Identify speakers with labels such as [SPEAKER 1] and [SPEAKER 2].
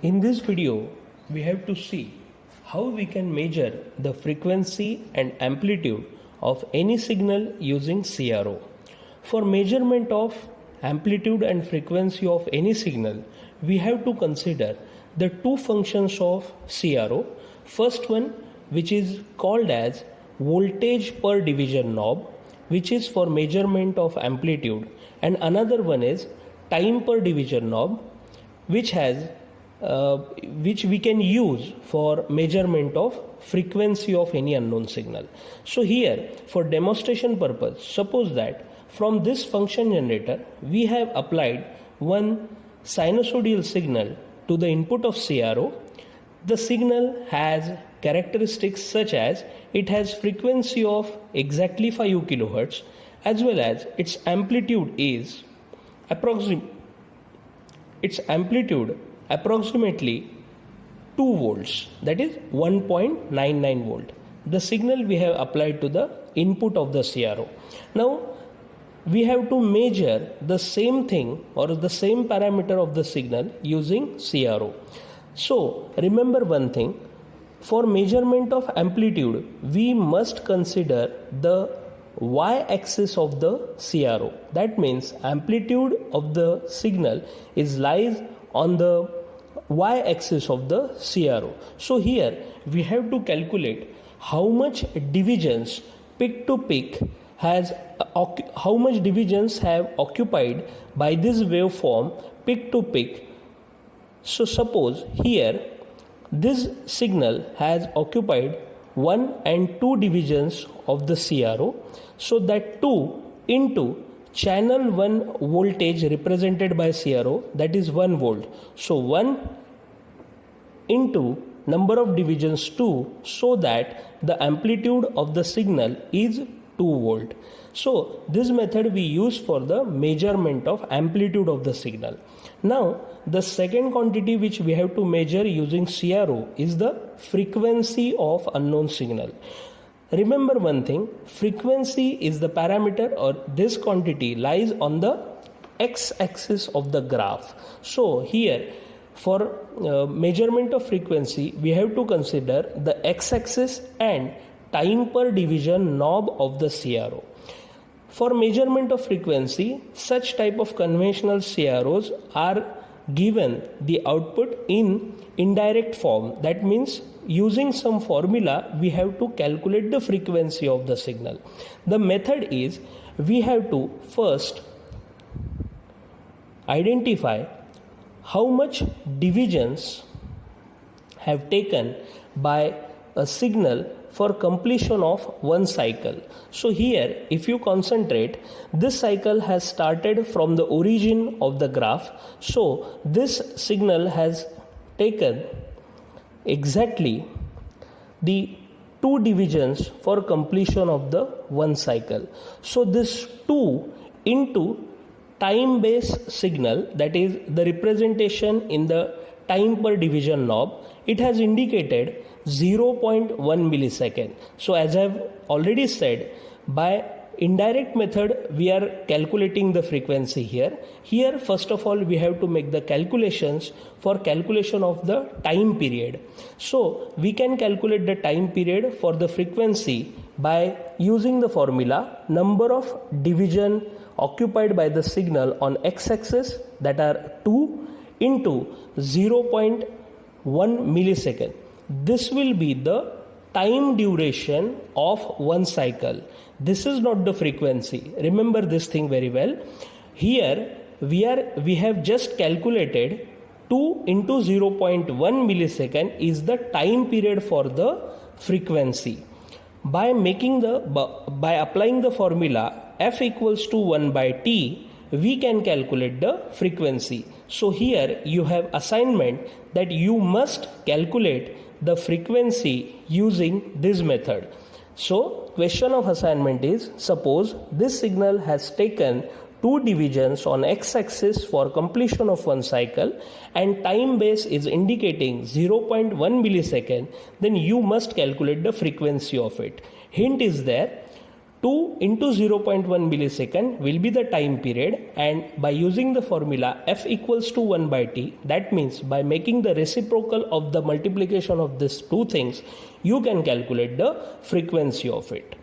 [SPEAKER 1] In this video, we have to see how we can measure the frequency and amplitude of any signal using CRO. For measurement of amplitude and frequency of any signal, we have to consider the two functions of CRO. First one, which is called as voltage per division knob, which is for measurement of amplitude, and another one is time per division knob, which we can use for measurement of frequency of any unknown signal. So here, for demonstration purpose, suppose that from this function generator we have applied one sinusoidal signal to the input of CRO. The signal has characteristics such as it has frequency of exactly 5 kHz, as well as its amplitude is approximately 2 volts, that is 1.99 volt. The signal we have applied to the input of the CRO. Now we have to measure the same thing or the same parameter of the signal using CRO. So remember one thing, for measurement of amplitude we must consider the y-axis of the CRO. That means amplitude of the signal lies on the y-axis of the CRO. So here we have to calculate how much divisions peak to peak have occupied by this waveform peak to peak. So suppose here this signal has occupied 1 and 2 divisions of the CRO, so that 2 into channel 1 voltage represented by CRO, that is 1 volt. So 1 into number of divisions 2, so that the amplitude of the signal is 2 volt. So this method we use for the measurement of amplitude of the signal. Now the second quantity which we have to measure using CRO is the frequency of unknown signal. Remember one thing, frequency is the parameter, or this quantity lies on the x-axis of the graph. So here for measurement of frequency we have to consider the x-axis and time per division knob of the CRO. For measurement of frequency, such type of conventional CROs are given the output in indirect form. That means using some formula we have to calculate the frequency of the signal. The method is, we have to first identify how much divisions have taken by a signal for completion of one cycle. So here if you concentrate, this cycle has started from the origin of the graph. So this signal has taken exactly the 2 divisions for completion of the one cycle. So this 2 into time based signal, that is the representation in the time per division knob, it has indicated 0.1 millisecond. So as I have already said, by indirect method we are calculating the frequency here. Here first of all we have to make the calculations for calculation of the time period. So we can calculate the time period for the frequency by using the formula number of division occupied by the signal on x-axis, that are 2 into 0.1 millisecond. This will be the time duration of one cycle. This is not the frequency. Remember this thing very well. Here we have just calculated 2 into 0.1 millisecond is the time period for the frequency. By applying the formula F equals to 1 by T, we can calculate the frequency. So here you have assignment that you must calculate the frequency using this method. So question of assignment is, suppose this signal has taken 2 divisions on x-axis for completion of one cycle and time base is indicating 0.1 millisecond, then you must calculate the frequency of it. Hint is there, 2 into 0.1 millisecond will be the time period, and by using the formula f equals to 1 by t, that means by making the reciprocal of the multiplication of these two things, you can calculate the frequency of it.